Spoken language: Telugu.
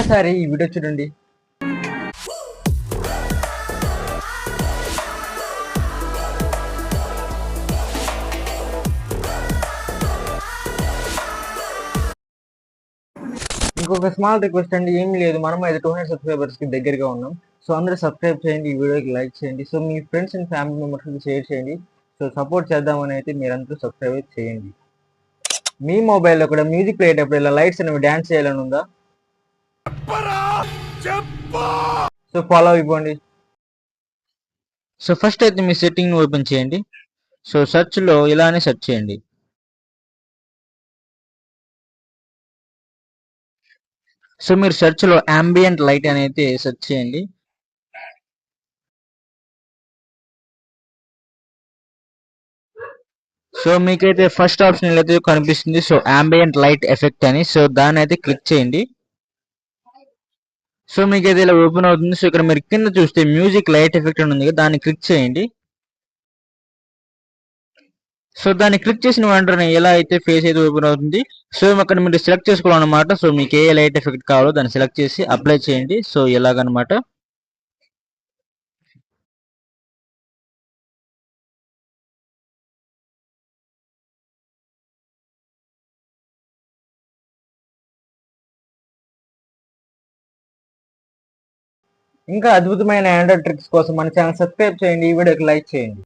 ఒక్కసారి ఈ వీడియో చూడండి. ఇంకొక స్మాల్ రిక్వెస్ట్ అండి, ఏం లేదు, మనం అయితే 200 సబ్స్క్రైబర్స్ కి దగ్గరగా ఉన్నాం. సో అందరూ సబ్స్క్రైబ్ చేయండి, ఈ వీడియోకి లైక్ చేయండి, so me friends and family మెంబర్స్కి షేర్ చేయండి. సో సపోర్ట్ చేద్దామని అయితే మీరందరూ సబ్స్క్రైబ్ చేయండి. మీ మొబైల్లో కూడా మ్యూజిక్ ప్లే అయ్యేటప్పుడు ఇలా లైట్స్ అనేవి డ్యాన్స్ చేయాలని ఉందా? సో ఫాలో అయిపోండి. సో ఫస్ట్ అయితే మీ సెట్టింగ్ ఓపెన్ చేయండి. సో సెర్చ్లో ఇలానే సెర్చ్ చేయండి. సో మీరు సెర్చ్లో అంబియంట్ లైట్ అని అయితే సెర్చ్ చేయండి. సో మీకైతే ఫస్ట్ ఆప్షన్ అయితే కనిపిస్తుంది, సో అంబియంట్ లైట్ ఎఫెక్ట్ అని. సో దాన్ని అయితే క్లిక్ చేయండి. సో మీకైతే ఇలా ఓపెన్ అవుతుంది. సో ఇక్కడ మీరు కింద చూస్తే మ్యూజిక్ లైట్ ఎఫెక్ట్ అని ఉంది కదా, దాన్ని క్లిక్ చేయండి. సో దాన్ని క్లిక్ చేసిన వెంటనే ఎలా అయితే ఫేస్ అయితే ఓపెన్ అవుతుంది. సో అక్కడ మీరు సెలెక్ట్ చేసుకోవాలన్నమాట. సో మీకు ఏ లైట్ ఎఫెక్ట్ కావాలో దాన్ని సెలెక్ట్ చేసి అప్లై చేయండి. సో ఇలాగనమాట. ఇంకా అద్భుతమైన ఆండ్రాయిడ్ ట్రిక్స్ కోసం మన ఛానల్ సబ్స్క్రైబ్ చేయండి, ఈ వీడియోకి లైక్ చేయండి.